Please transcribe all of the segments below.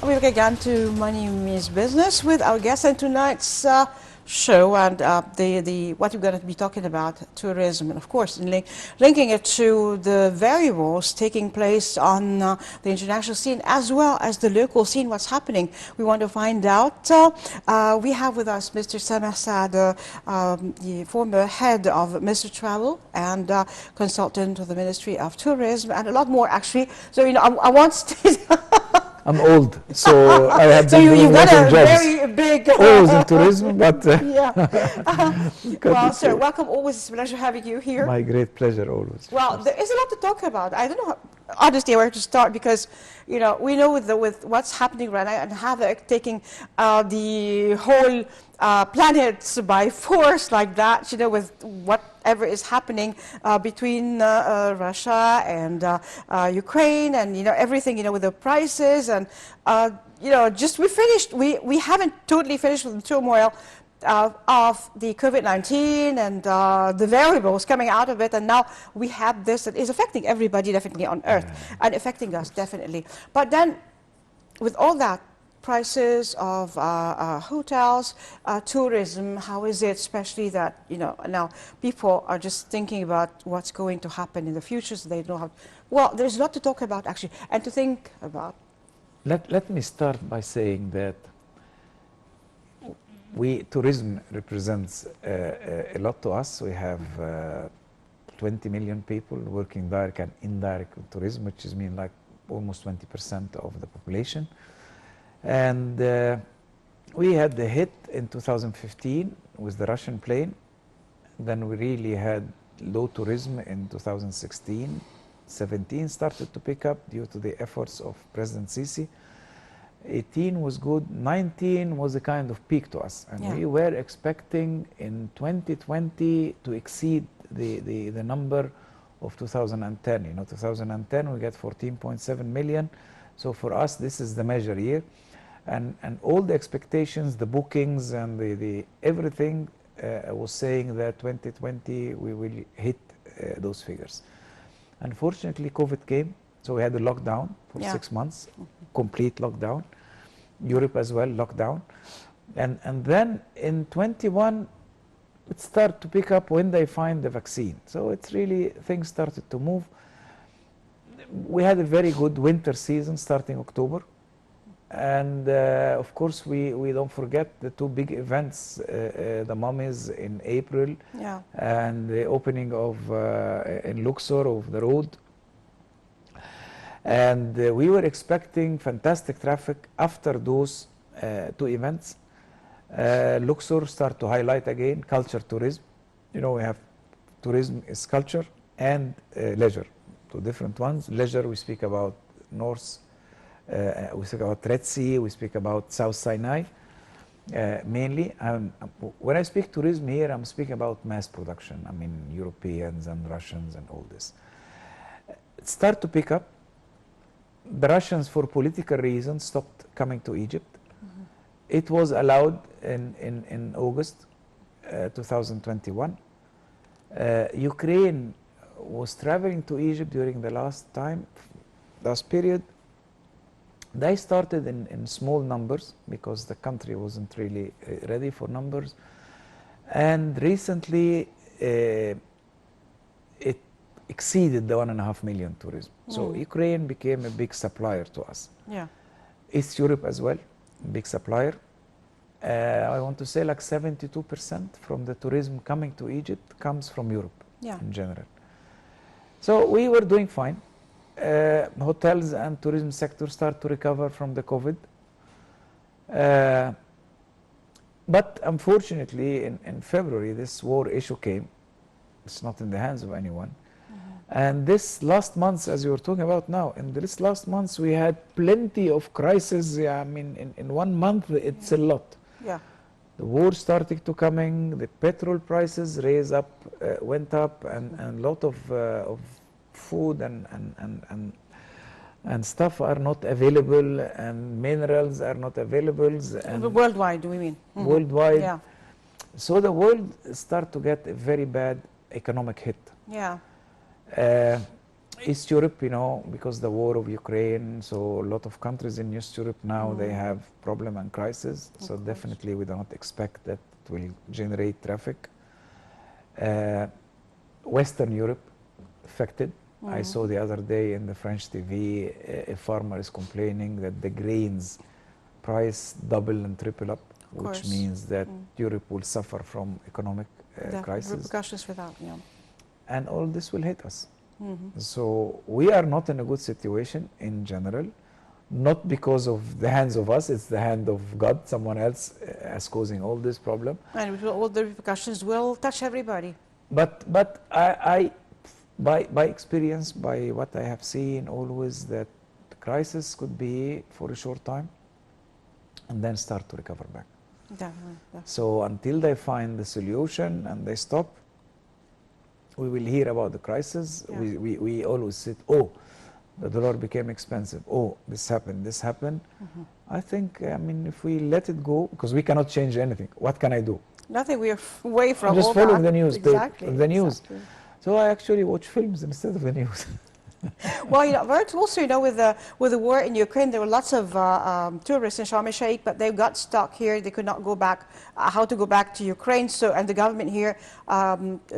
We look again to Money Means Business with our guest in tonight's show, and what we're going to be talking about, tourism, and of course linking it to the variables taking place on the international scene as well as the local scene. What's happening? We want to find out. We have with us Mr. Sameh Saad, the former head of Mr. Travel and consultant to the Ministry of Tourism, and a lot more actually. So I want to. I'm old, so I have so been doing you've got lots of a jobs. very big... Always in tourism, but... well, sir, welcome. Always it's a pleasure having you here. My great pleasure, always. Well, there is a lot to talk about. I don't know, honestly, where to start because, we know with what's happening right now and how they're taking the whole planet by force like that, with whatever is happening between Russia and Ukraine and, everything, with the prices and, we haven't totally finished with the turmoil of the COVID-19 and the variables coming out of it, and now we have this that is affecting everybody definitely on Earth and affecting us definitely. But then with all that, prices of hotels, tourism, how is it, especially that, now people are just thinking about what's going to happen in the future, so they know how, well, there's a lot to talk about actually, and to think about. Let me start by saying that tourism represents a lot to us. We have 20 million people working direct and indirect with tourism, which is mean like almost 20% of the population. And we had the hit in 2015 with the Russian plane. Then we really had low tourism in 2016. 17 started to pick up due to the efforts of President Sisi. 18 was good. 19 was a kind of peak to us, and we were expecting in 2020 to exceed the number of 2010. 2010 we got 14.7 million. So for us, this is the measure year, and all the expectations, the bookings, and the everything was saying that 2020 we will hit those figures. Unfortunately, COVID came, so we had a lockdown for 6 months, complete lockdown. Europe as well, lockdown. And then in 21, it started to pick up when they find the vaccine. So it's really, things started to move. We had a very good winter season starting October. And of course, we don't forget the two big events, the Mummies in April and the opening of in Luxor of the road. And we were expecting fantastic traffic after those two events. Luxor start to highlight again culture tourism. We have tourism is culture and leisure, two different ones. Leisure, we speak about North, we speak about Red Sea, we speak about South Sinai mainly. When I speak tourism here, I'm speaking about mass production. I mean Europeans and Russians and all this. It started to pick up. The Russians, for political reasons, stopped coming to Egypt. It was allowed in August 2021. Ukraine was traveling to Egypt during the last period. They started in small numbers because the country wasn't really ready for numbers. And recently, it exceeded the 1.5 million tourism. So Ukraine became a big supplier to us. East Europe as well, big supplier. I want to say like 72% from the tourism coming to Egypt comes from Europe in general. So we were doing fine. Hotels and tourism sector start to recover from the COVID. But unfortunately, in February, this war issue came. It's not in the hands of anyone. And this last month, as you were talking about now, in this last month, we had plenty of crises. I mean, in 1 month, it's a lot. The war started to coming, the petrol prices went up, and a lot of food and stuff are not available, and minerals are not available. And worldwide, do we mean? Worldwide. So the world start to get a very bad economic hit. East Europe, you know, because the war of Ukraine, so a lot of countries in East Europe now they have problem and crisis. So definitely we do not expect that it will generate traffic. Western Europe affected. I saw the other day in the French TV a farmer is complaining that the grains price double and triple up, which means that Europe will suffer from economic crisis. Repercussions without, yeah. And all this will hit us. So we are not in a good situation in general, not because of the hands of us, it's the hand of God, someone else is causing all this problem. And all the repercussions will touch everybody. But by experience, by what I have seen always, that the crisis could be for a short time and then start to recover back. Definitely. So until they find the solution and they stop, we will hear about the crisis. Yeah. We always said, oh, the dollar became expensive. Oh, this happened, this happened. I think, I mean, if we let it go, because we cannot change anything. What can I do? Nothing, we are away from I'm just all following that. the news. Exactly. The news. Exactly. So I actually watch films instead of the news. Well, you know, also, you know, with the war in Ukraine, there were lots of tourists in Sharm el-Sheikh, but they got stuck here. They could not go back. How to go back to Ukraine? So, and the government here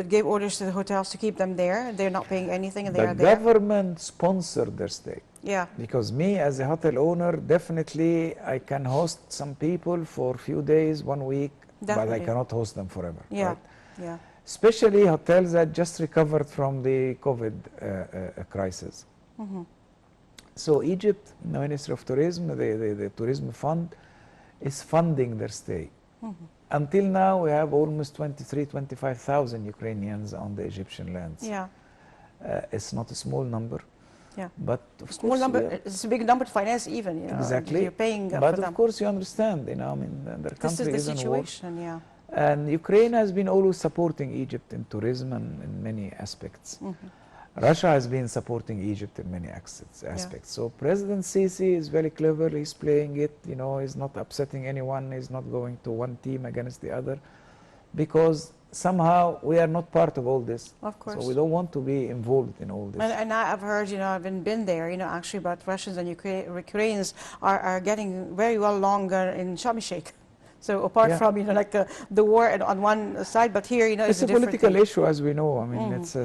gave orders to the hotels to keep them there. They're not paying anything, and they are there. The government sponsored their stay. Yeah. Because me, as a hotel owner, definitely I can host some people for a few days, 1 week, Definitely. but I cannot host them forever. Yeah. Right? Yeah. Especially hotels that just recovered from the COVID crisis. So Egypt, the Ministry of Tourism, the Tourism Fund, is funding their stay. Until now, we have almost 25,000 Ukrainians on the Egyptian lands. Yeah. It's not a small number. Yeah. But of small course, number. It's a big number to finance, even. You know, exactly. You're paying but for of them. course, you understand. You know, I mean, their country This is the in war. situation. Yeah. And Ukraine has been always supporting Egypt in tourism and in many aspects. Russia has been supporting Egypt in many aspects. Yeah. So President Sisi is very clever. He's playing it. You know, he's not upsetting anyone. He's not going to one team against the other, because somehow we are not part of all this. Of course. So we don't want to be involved in all this. And I've heard, you know, I've been there, you know, actually, but Russians and Ukrainians are getting very well along in Sharm el-Sheikh. So apart from, you know, like the war on one side, but here, you know, it's a political issue, as we know. I mean, it's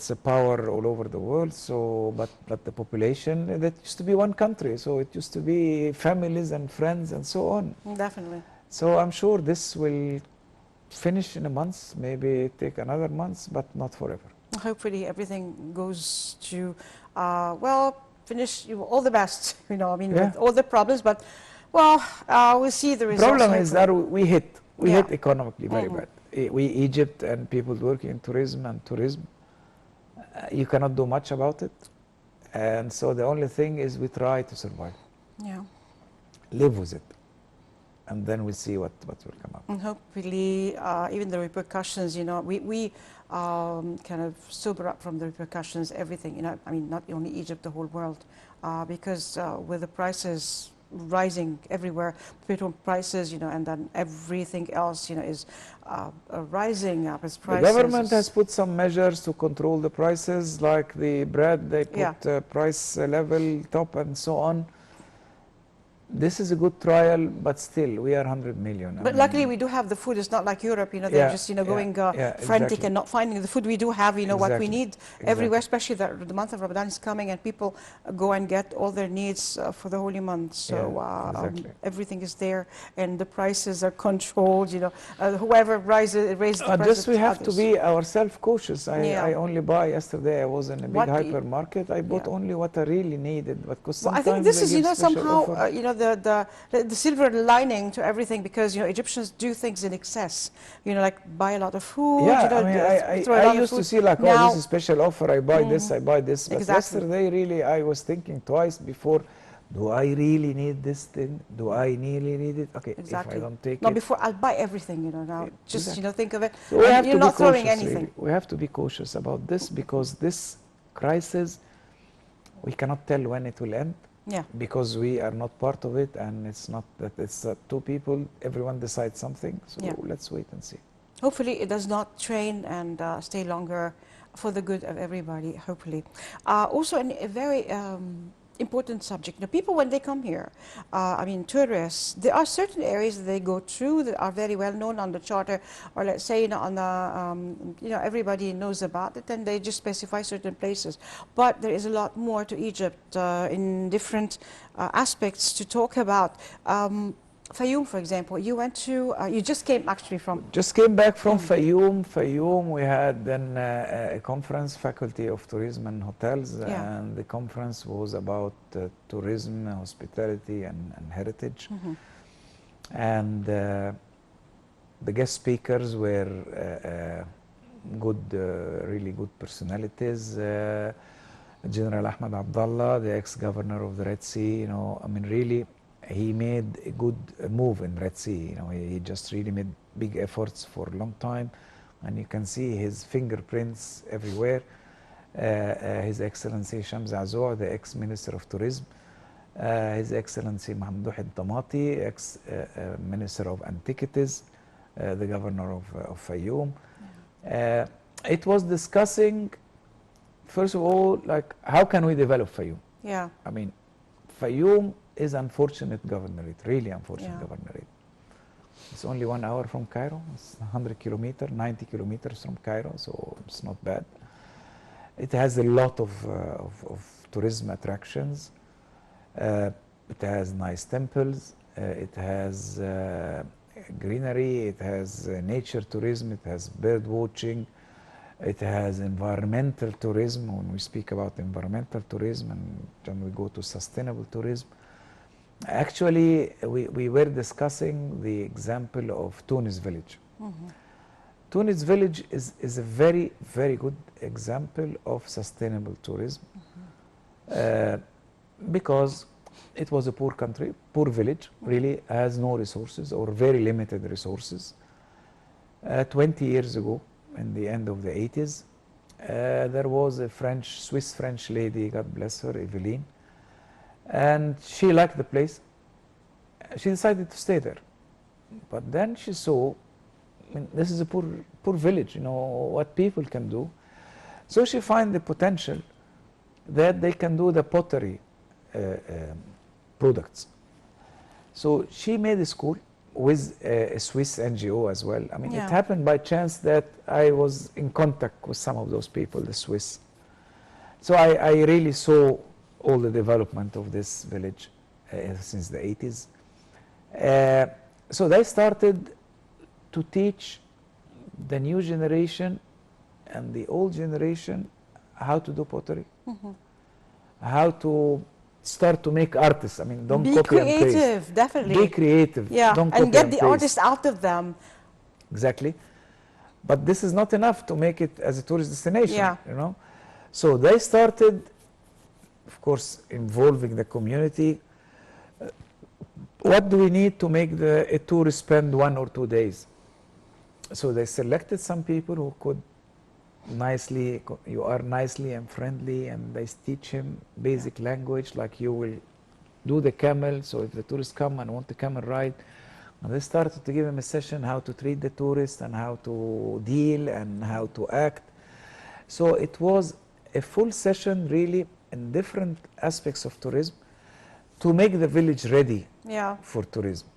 a power all over the world. So, but the population, that used to be one country. So it used to be families and friends and so on. Definitely. So I'm sure this will finish in a month, maybe take another month, but not forever. Hopefully everything goes to, well, finish, all the best, you know, I mean, with all the problems, but, well, we'll see the results. Problem is that we hit economically very bad. We, Egypt and people working in tourism, you cannot do much about it. And so the only thing is we try to survive. Yeah. Live with it. And then we'll see what will come up. And hopefully, even the repercussions, you know, we kind of sober up from the repercussions, everything, you know, I mean, not only Egypt, the whole world, because with the prices rising everywhere, petrol prices, you know, and then everything else, you know, is rising up as prices. The government has put some measures to control the prices, like the bread, they put price level top and so on. This is a good trial, but still, we are 100 million. But luckily, we do have the food. It's not like Europe, you know, they're just, you know, going frantic and not finding the food. We do have, you know, what we need everywhere, especially the month of Ramadan is coming and people go and get all their needs for the holy month. So everything is there and the prices are controlled, you know, whoever raises the prices. Just we have to be ourselves cautious. I only buy, yesterday I was in a big hypermarket, I bought only what I really needed. Because sometimes I think this is, you know, somehow, you know, the silver lining to everything, because, you know, Egyptians do things in excess, you know, like buy a lot of food. Yeah, you know, I mean, I used to see like, now, oh, this is a special offer, I buy this, I buy this. But yesterday, really, I was thinking twice before, do I really need this thing? Do I really need it? Okay, if I don't take it. No, before I'll buy everything, you know, now. Just, you know, think of it. So we have you're not throwing anything. Really. We have to be cautious about this, because this crisis, we cannot tell when it will end. Yeah. Because we are not part of it, and it's not that it's two people, everyone decides something. So let's wait and see. Hopefully it does not train and stay longer for the good of everybody, hopefully. Also, a very important subject. Now, people, when they come here, I mean, tourists, there are certain areas that they go through that are very well known on the charter, or let's say, on the, everybody knows about it, and they just specify certain places. But there is a lot more to Egypt in different aspects to talk about. Fayoum, for example, you went to, you just came actually from. Just came back from Fayoum. Fayoum, we had then a conference, Faculty of Tourism and Hotels, and the conference was about tourism, hospitality, and heritage. And the guest speakers were really good personalities. General Ahmed Abdallah, the ex-governor of the Red Sea, I mean, really, he made a good move in Red Sea. He just really made big efforts for a long time, and you can see his fingerprints everywhere. His Excellency Shams Azou, the ex-Minister of Tourism, His Excellency Mamdouh al-Damati, ex-Minister of Antiquities, the Governor of Fayoum. It was discussing, first of all, like, how can we develop Fayoum? Yeah. I mean, Fayoum is unfortunate governorate, really unfortunate governorate. It's only 1 hour from Cairo. It's 100 kilometers, 90 kilometers from Cairo, so it's not bad. It has a lot of tourism attractions. It has nice temples. It has greenery. It has nature tourism. It has bird watching. It has environmental tourism. When we speak about environmental tourism, and then we go to sustainable tourism. Actually, we were discussing the example of Tunis village. Tunis village is a very, very good example of sustainable tourism because it was a poor country, poor village, really has no resources or very limited resources. 20 years ago, in the end of the 80s, there was a Swiss-French lady, God bless her, Eveline, and she liked the place. She decided to stay there. But then she saw, I mean, this is a poor village, what people can do. So she found the potential that they can do the pottery products. So she made a school with a Swiss NGO as well. I mean, it happened by chance that I was in contact with some of those people, the Swiss. So I really saw all the development of this village since the 80s. So they started to teach the new generation and the old generation how to do pottery, how to start to make artists. I mean, don't copy and paste. Be creative, definitely. Be creative. Yeah, don't and get the paste. artist out of them. Exactly. But this is not enough to make it as a tourist destination, Yeah. So they started, of course, involving the community. What do we need to make a tourist spend 1 or 2 days? So they selected some people who could you are nicely and friendly, and they teach him basic language, like you will do the camel. So if the tourists come and want the camel ride, and they started to give him a session how to treat the tourist and how to deal and how to act. So it was a full session really in different aspects of tourism to make the village ready for tourism.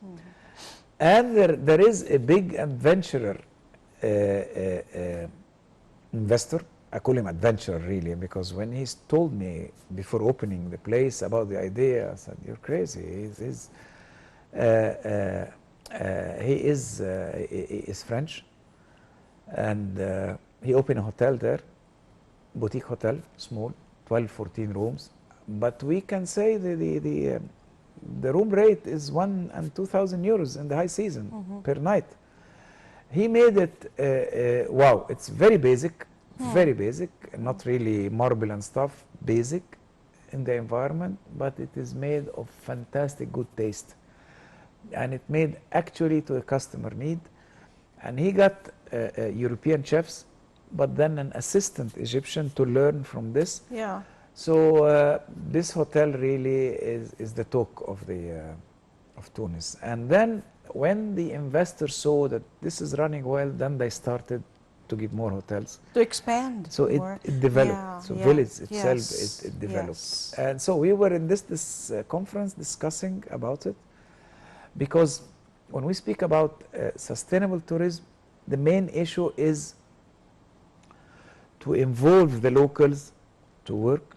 And there is a big adventurer investor. I call him adventurer really, because when he told me before opening the place about the idea, I said, "You're crazy." He is French, and he opened a hotel there, boutique hotel, small, 12, 14 rooms. But we can say the room rate is 1,000 and 2,000 euros in the high season per night. He made it, wow, it's very basic, not really marble and stuff, basic in the environment, but it is made of fantastic good taste. And it made actually to a customer need. And he got European chefs, but then an assistant Egyptian to learn from this. Yeah. So this hotel really is the talk of Tunis. And then when the investors saw that this is running well, then they started to give more hotels. To expand So more. it developed. Yeah, So yeah, village itself, yes, it developed. yes. And so we were in this conference discussing about it, because when we speak about sustainable tourism, the main issue is to involve the locals to work.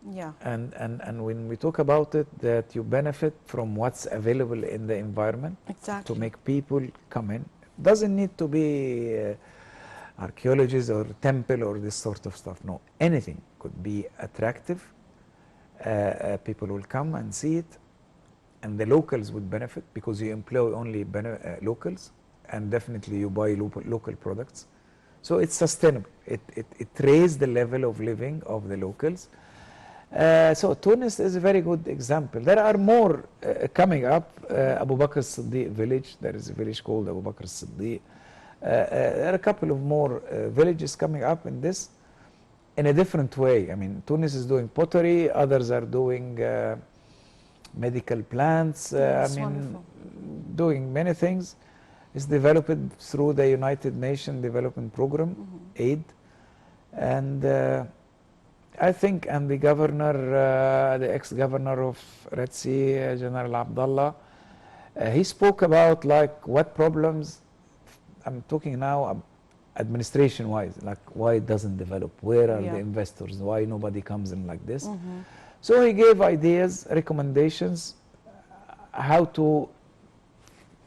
Yeah, And when we talk about it, that you benefit from what's available in the environment exactly. to make people come in. Doesn't need to be archaeologists or temple or this sort of stuff. No, anything could be attractive. People will come and see it, and the locals would benefit because you employ only locals, and definitely you buy local products. So it's sustainable. It raised the level of living of the locals. So Tunis is a very good example. There are more coming up. Abu Bakr as-Siddiq village. There is a village called Abu Bakr as-Siddiq. There are a couple of more villages coming up in this, in a different way. I mean, Tunis is doing pottery. Others are doing medical plants. That's I mean, wonderful. doing many things. It's developed through the United Nations Development Program, aid, and I think, and the governor, the ex-governor of Red Sea, General Abdullah, he spoke about like what problems, I'm talking now administration-wise, like why it doesn't develop, where are the investors, why nobody comes in like this. So he gave ideas, recommendations, how to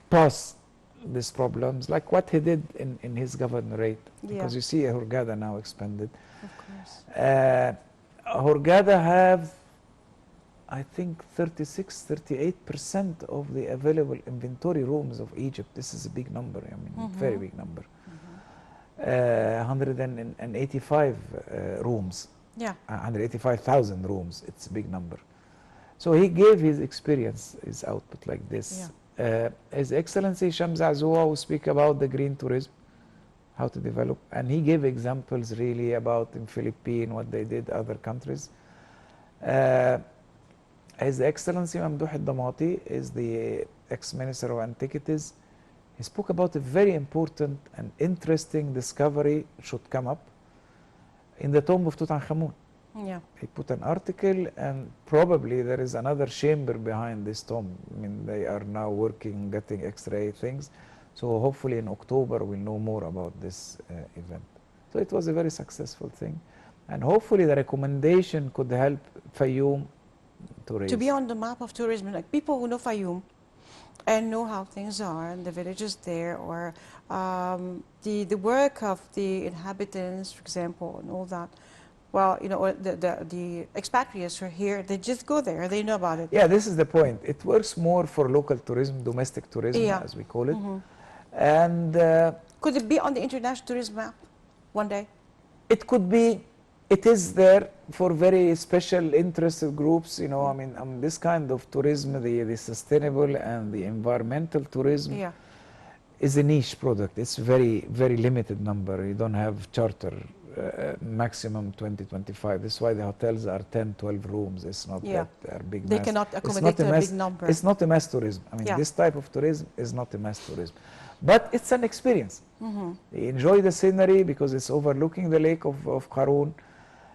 pass these problems, like what he did in his governorate, because you see Hurghada now expanded. Of course. Hurghada have, I think, 36-38% of the available inventory rooms of Egypt. This is a big number. I mean, very big number. 185 rooms. Yeah. 185,000 rooms. It's a big number. So he gave his experience, his output like this. His Excellency Shams Azua will speak about the green tourism, how to develop, and he gave examples really about in Philippines, what they did, other countries. His Excellency Mamdouh al-Damati is the ex-minister of antiquities. He spoke about a very important and interesting discovery should come up in the tomb of Tutankhamun. Yeah. He put an article, and probably there is another chamber behind this tomb. I mean, they are now working, getting X-ray things. So hopefully in October we'll know more about this event. So it was a very successful thing. And hopefully the recommendation could help Fayoum to raise. To be on the map of tourism, like people who know Fayoum and know how things are and the villages there, or the work of the inhabitants, for example, and all that. Well, you know, or the expatriates who are here, they just go there, they know about it. Yeah, this is the point. It works more for local tourism, domestic tourism, as we call it. And could it be on the international tourism map one day? It could be. It is there for very special interested groups. You know, I mean, this kind of tourism, the sustainable and the environmental tourism, is a niche product. It's very, very limited number. You don't have charter. Maximum 20-25. This is why the hotels are 10-12 rooms. It's not that they are big. They cannot accommodate a big number. It's not a mass tourism. I mean, this type of tourism is not a mass tourism, but it's an experience. They enjoy the scenery because it's overlooking the lake of Qarun.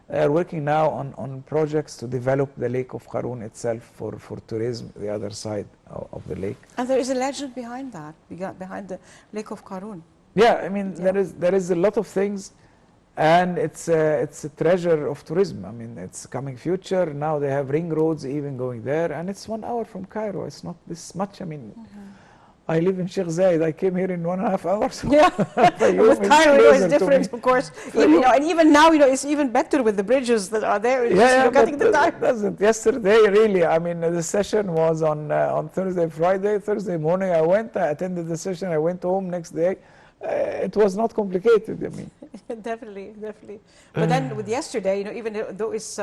They're working now on projects to develop the lake of Qarun itself for tourism, the other side of the lake. And there is a legend behind that, behind the lake of Qarun. Yeah, I mean, there is a lot of things. And it's a treasure of tourism. I mean, it's coming future. Now they have ring roads even going there, and it's 1 hour from Cairo. It's not this much. I mean, I live in Sheikh Zayed. I came here in 1.5 hours. Yeah, with Cairo is different, of course. You know, and even now, you know, it's even better with the bridges that are there. It's just, cutting the time. Doesn't. Yesterday, really, I mean, the session was on Thursday, Friday. Thursday morning, I went. I attended the session. I went home next day. It was not complicated. I mean. Definitely. But then with yesterday, you know, even though it's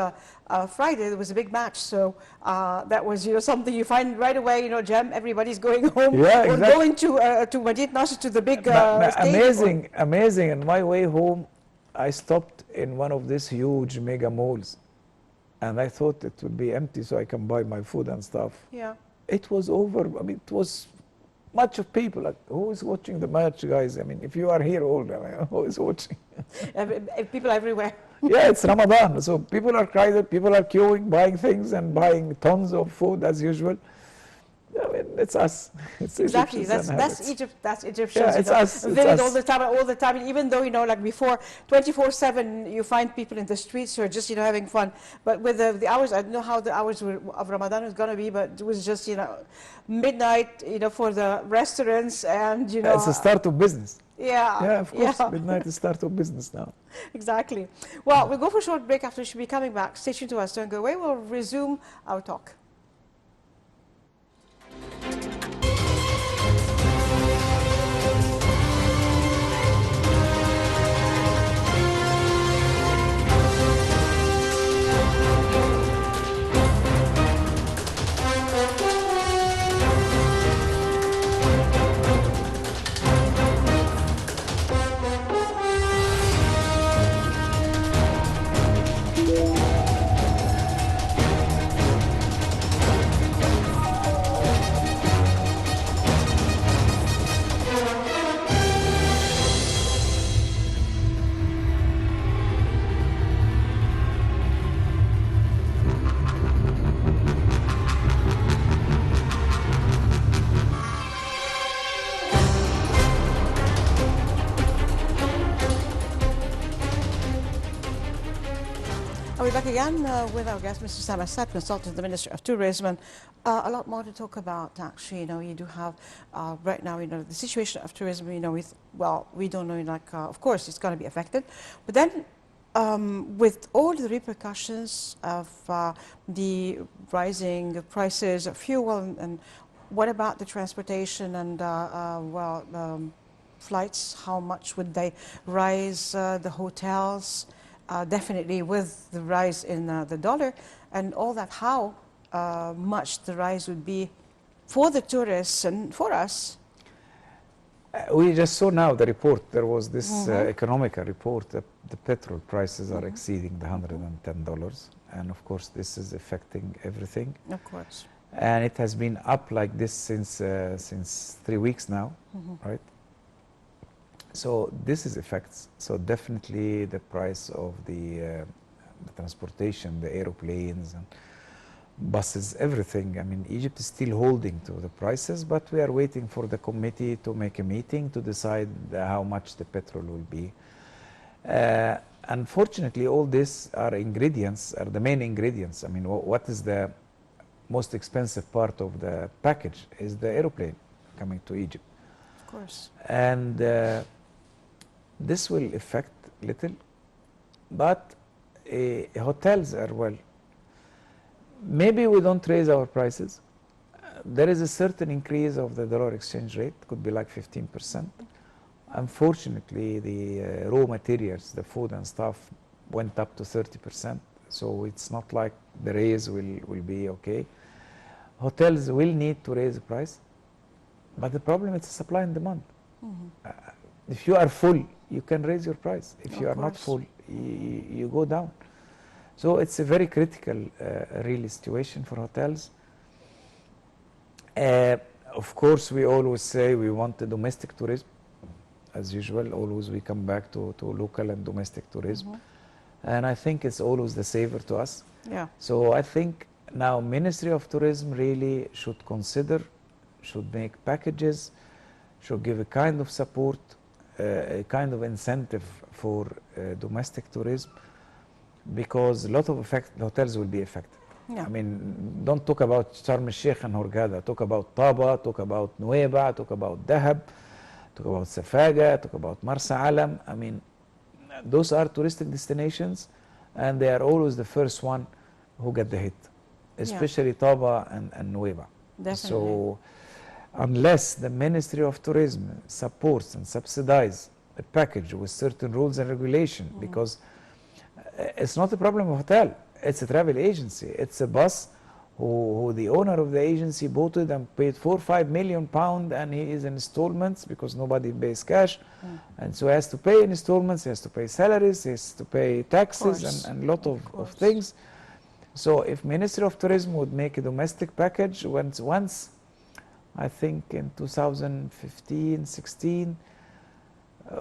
Friday, there was a big match. So that was, you know, something you find right away. You know, everybody's going home or going to Madinat Nasser to the big stadium. Amazing. On my way home, I stopped in one of these huge mega malls, and I thought it would be empty so I can buy my food and stuff. Yeah. It was over. I mean, it was much of people, like, who is watching the match, guys? I mean, if you are here all, I mean, who is watching? People everywhere. Yeah, it's Ramadan, so people are crowded, people are queuing, buying things and buying tons of food as usual. I mean, it's us. It's Exactly. Egyptians and That's habits. Egypt. That's Egyptians. Yeah, it's us. It's Vivid all us. the time, all the time. And even though like before, 24/7, you find people in the streets who are just having fun. But with the hours, I don't know how the hours of Ramadan is going to be, but it was just midnight, for the restaurants and It's the start of business. Yeah. Yeah, of course. Yeah. Midnight is start of business now. Exactly. Well, we'll go for a short break. After we should be coming back. Stay tuned to us. Don't go away. We'll resume our talk. We're back again with our guest, Mr. Sameh Saad, consultant to the Ministry of Tourism, and a lot more to talk about. Actually, you do have right now, the situation of tourism. We don't know, of course, it's going to be affected, but then with all the repercussions of the rising prices of fuel, and what about the transportation and flights? How much would they rise? The hotels. Definitely with the rise in the dollar and all that, how much the rise would be for the tourists and for us. We just saw now the report. There was this economical report that the petrol prices are exceeding the $110. And of course, this is affecting everything. Of course. And it has been up like this since 3 weeks now, right? So this is effects. So definitely the price of the transportation, the aeroplanes and buses, everything. I mean, Egypt is still holding to the prices, but we are waiting for the committee to make a meeting to decide how much the petrol will be. Unfortunately, all these are ingredients, are the main ingredients. I mean, what is the most expensive part of the package is the aeroplane coming to Egypt. Of course. And this will affect little, but hotels are, well, maybe we don't raise our prices. There is a certain increase of the dollar exchange rate, could be like 15%. Unfortunately, the raw materials, the food and stuff, went up to 30%. So it's not like the raise will be okay. Hotels will need to raise the price, but the problem is supply and demand. If you are full, you can raise your price. If you are not full, you go down. So it's a very critical, really situation for hotels. Of course, we always say we want the domestic tourism. As usual, always we come back to local and domestic tourism. And I think it's always the saver to us. Yeah. So I think now Ministry of Tourism really should consider, should make packages, should give a kind of support, a kind of incentive for domestic tourism, because a lot of hotels will be affected. Yeah. I mean, don't talk about Sharm el-Sheikh and Hurghada, talk about Taba, talk about Nueva, talk about Dahab, talk about Safaga, talk about Marsa Alam. I mean, those are touristic destinations, and they are always the first one who get the hit, especially Taba and Nueva. Definitely. So unless the Ministry of Tourism supports and subsidize a package with certain rules and regulation, because it's not a problem of hotel, it's a travel agency. It's a bus who the owner of the agency bought it and paid £4 or £5 million, and he is in installments because nobody pays cash. And so he has to pay in installments, he has to pay salaries, he has to pay taxes and a lot of things. So if Ministry of Tourism would make a domestic package, once I think in 2015, 16,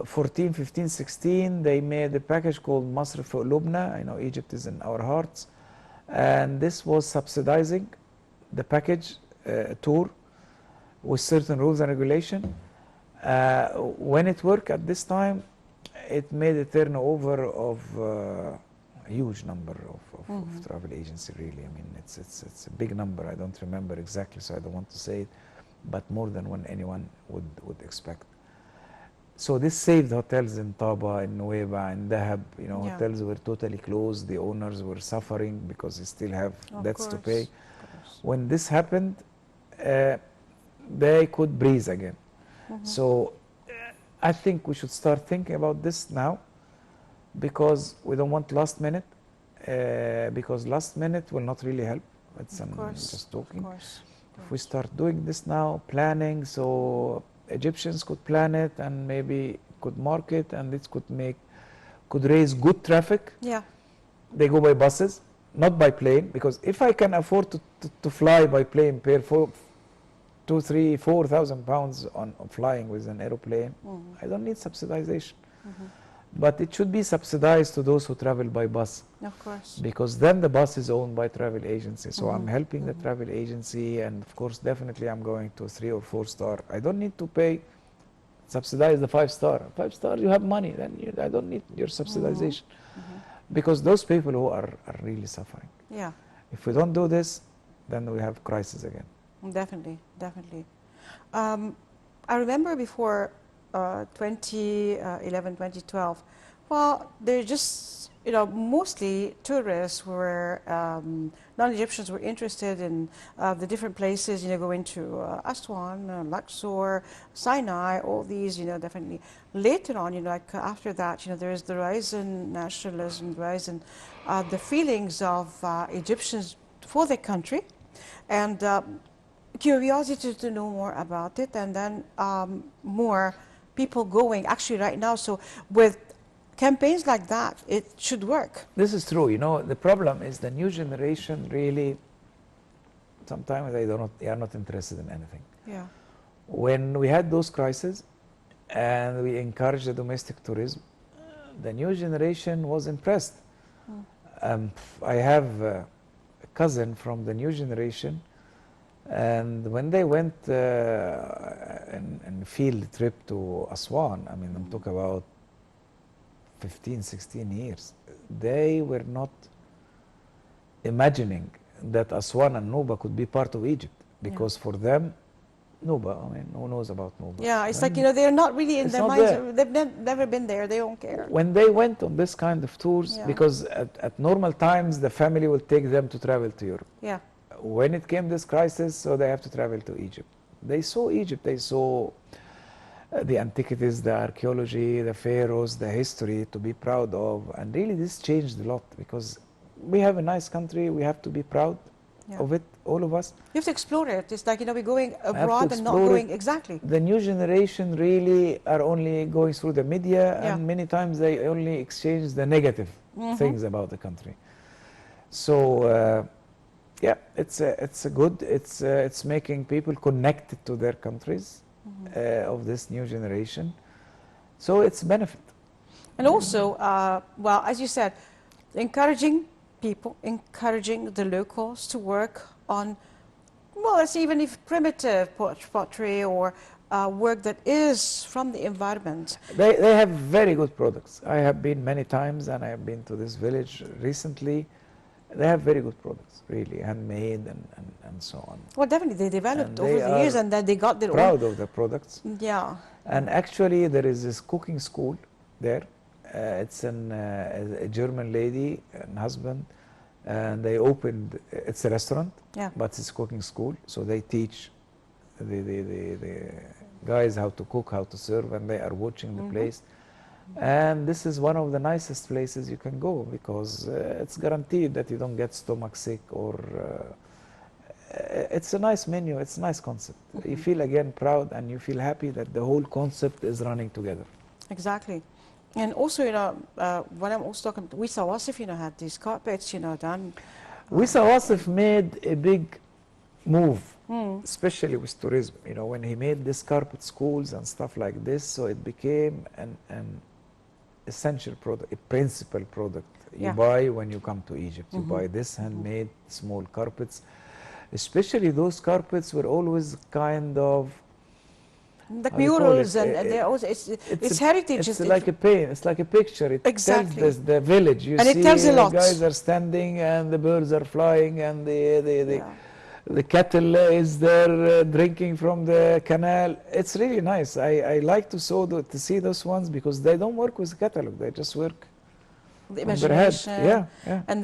14, 15, 16, they made a package called Masr for Lubna. I know Egypt is in our hearts. And this was subsidizing the package tour with certain rules and regulation. When it worked at this time, it made a turnover of a huge number of travel agency, really. I mean, it's a big number. I don't remember exactly, so I don't want to say it, but more than what anyone would expect. So this saved hotels in Taba, in Nueva, in Dahab. You know, Yeah. hotels were totally closed. The owners were suffering because they still have debts to pay. When this happened, they could breathe again. So I think we should start thinking about this now, because we don't want last minute, because last minute will not really help. It's just talking. If we start doing this now, planning, so Egyptians could plan it and maybe could market, and it could raise good traffic. Yeah. They go by buses, not by plane, because if I can afford to fly by plane, pay for 2,000, 3,000, 4,000 pounds on flying with an aeroplane, I don't need subsidization. But it should be subsidized to those who travel by bus. Of course. Because then the bus is owned by travel agency. So I'm helping the travel agency, and of course, definitely I'm going to 3 or 4 star. I don't need to subsidize the 5 star. 5 star, you have money, then I don't need your subsidization. Because those people who are really suffering. Yeah. If we don't do this, then we have crisis again. Definitely, definitely. I remember before 2011, 2012, well, they're just, mostly tourists were, non-Egyptians were interested in the different places, going to Aswan, Luxor, Sinai, all these, definitely. Later on, like after that, there is the rise in nationalism, the rise in the feelings of Egyptians for their country, and curiosity to know more about it, and then more people going actually right now. So with campaigns like that, it should work. This is true. The problem is the new generation really, sometimes they are not interested in anything. Yeah. When we had those crises and we encouraged the domestic tourism, the new generation was impressed. I have a cousin from the new generation, and when they went in field trip to Aswan, I mean, I'm talking about 15, 16 years, they were not imagining that Aswan and Nuba could be part of Egypt, because for them, Nuba, I mean, who knows about Nuba? Yeah, it's like, they're not really in their minds. They've never been there. They don't care. When they went on this kind of tours, because at normal times, the family will take them to travel to Europe. Yeah. When it came this crisis, so they have to travel to Egypt. They saw Egypt, they saw the antiquities, the archaeology, the pharaohs, the history to be proud of. And really this changed a lot, because we have a nice country, we have to be proud of it, all of us. You have to explore it. It's like, we're going abroad and not going, exactly. The new generation really are only going through the media, and many times they only exchange the negative things about the country. So, yeah, it's good. It's making people connected to their countries of this new generation. So it's benefit. And also, well, as you said, encouraging people, encouraging the locals to work on, well, it's even if primitive pottery or work that is from the environment. They have very good products. I have been many times, and I have been to this village recently. They have very good products, really, handmade and so on. Well, definitely, they developed over the years, and then they got their proud of their products. Yeah. And actually, there is this cooking school there. It's a German lady and husband, and they opened, it's a restaurant, but it's a cooking school. So they teach the guys how to cook, how to serve, and they are watching the place. And this is one of the nicest places you can go, because it's guaranteed that you don't get stomach sick, or it's a nice menu, it's a nice concept. You feel again proud, and you feel happy that the whole concept is running together. Exactly. And also, when I'm also talking, Wisa Wasif, had these carpets, done. Wisa Wasif made a big move especially with tourism. You know, when he made this carpet schools and stuff like this, so it became an essential product, a principal product you Yeah. buy when you come to Egypt. You buy this handmade small carpets. Especially those carpets were always kind of, Like how do you call it? murals, and they're also, it's heritage. It's like a paint. It's like a picture. It Exactly. tells the village. You And see, it tells a lot. guys are standing and the birds are flying and Yeah. the cattle is there drinking from the canal. It's really nice. I like to see those ones because they don't work with catalog. They just work The from their head. imagination, Yeah, yeah. and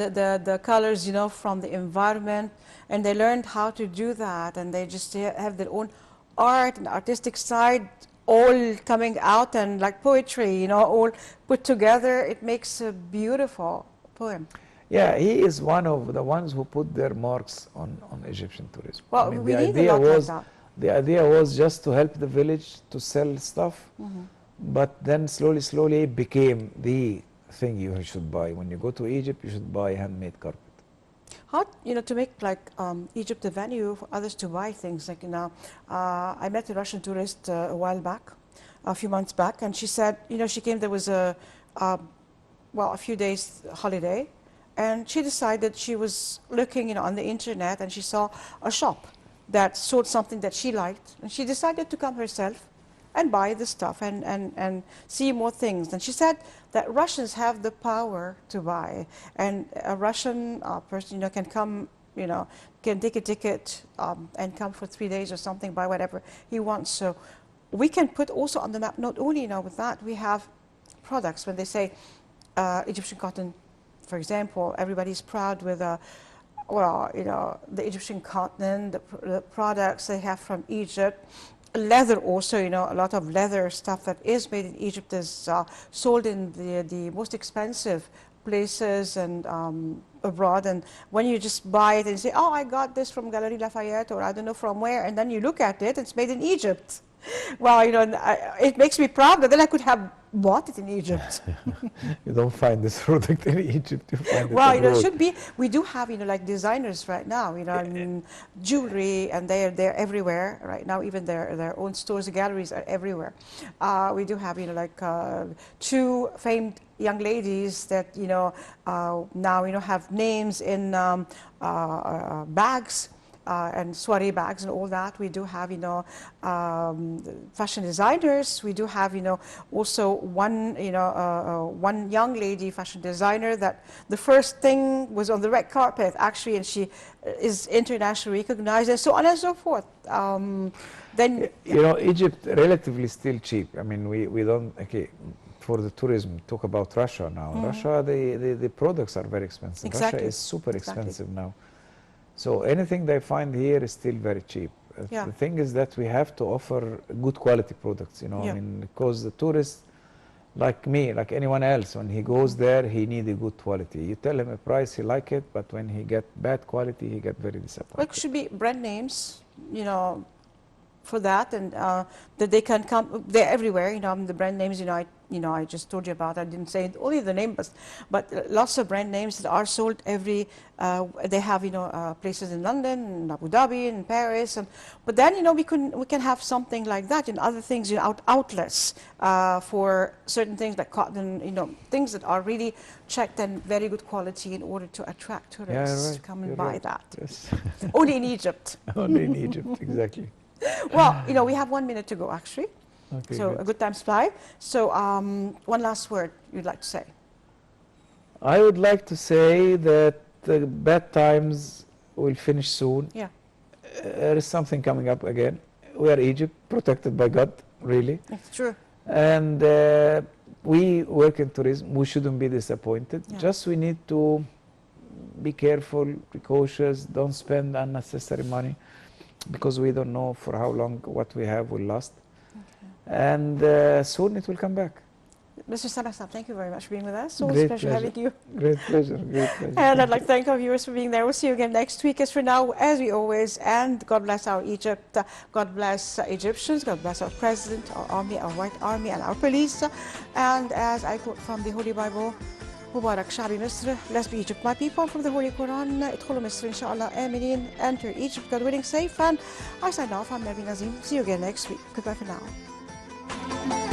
the colors, you know, from the environment, and they learned how to do that, and they just have their own art and artistic side all coming out, and like poetry, you know, all put together. It makes a beautiful poem. Yeah, he is one of the ones who put their marks on Egyptian tourism. Well, I mean, we the need a idea lot like was that. the idea was just to help the village to sell stuff, but then slowly it became the thing you should buy. When you go to Egypt, you should buy handmade carpet. How, you know, to make like Egypt a venue for others to buy things. Like, you know, I met a Russian tourist a while back, a few months back, and she said, you know, she came, there was a few days holiday, and she decided, she was looking, you know, on the internet, and she saw a shop that sold something that she liked, and she decided to come herself and buy the stuff and see more things. And she said that Russians have the power to buy, and a Russian person, you know, can come, you know, can take a ticket and come for 3 days or something, buy whatever he wants. So we can put also on the map, not only, you know, with that, we have products. When they say Egyptian cotton, for example, everybody's proud with well, you know, the Egyptian cotton, the products they have from Egypt. Leather also, you know, a lot of leather stuff that is made in Egypt is sold in the most expensive places and abroad. And when you just buy it and say, oh, I got this from Galerie Lafayette, or I don't know from where, and then you look at it, it's made in Egypt. Well, you know, it makes me proud that then I could have bought it in Egypt. You don't find this product in Egypt. You find it Well, you know, it abroad. should be. We do have, you know, like designers right now, you know, I mean, jewelry, and they're everywhere right now. Even their own stores, galleries are everywhere. We do have, you know, like two famed young ladies that, you know, now, you know, have names in bags. And soiree bags and all that. We do have, you know, fashion designers. We do have, you know, also one, you know, one young lady fashion designer that the first thing was on the red carpet, actually, and she is internationally recognized, and so on and so forth. Then, you know, Egypt relatively still cheap. I mean, we don't, okay, for the tourism, talk about Russia now. Russia, the products are very expensive. Exactly. Russia is super Exactly. expensive now. So anything they find here is still very cheap. Yeah. The thing is that we have to offer good quality products, you know, Yeah. I mean, because the tourist, like me, like anyone else, when he goes there, he needs a good quality. You tell him a price, he like it, but when he get bad quality, he get very disappointed. well, it should be brand names, you know, for that, and that they can come. They're everywhere, you know. The brand names, you know, I just told you about. I didn't say only the name, but lots of brand names that are sold every. They have, you know, places in London, in Abu Dhabi, in Paris, but then, you know, we can have something like that in other things, you know, outlets for certain things like cotton, you know, things that are really checked and very good quality in order to attract tourists to come and You're buy right. that. Yes. Only in Egypt. Only in Egypt, exactly. Well, you know, we have 1 minute to go, actually. Okay, So good. a good time to fly. So one last word you'd like to say. I would like to say that the bad times will finish soon. Yeah, There is something coming up again. We are Egypt, protected by God, really. it's true. And we work in tourism. We shouldn't be disappointed. Yeah. Just we need to be careful, precautious, don't spend unnecessary money, because we don't know for how long what we have will last. And soon it will come back. Mr. Sameh Saad, thank you very much for being with us. Always a Great pleasure pleasure. having you. Great pleasure, great pleasure. And I'd like to thank our viewers for being there. We'll see you again next week. As for now, as we always, and God bless our Egypt, God bless Egyptians, God bless our president, our army, our white army, and our police. And as I quote from the Holy Bible, مبارك شعبي مصر. Let's be Egypt, my people, from the Holy Quran. ادخلوا مصر إن شاء الله آمنين. Enter Egypt, God willing, safe. And I sign off. I'm Nervi Nazim. See you again next week. Goodbye for now.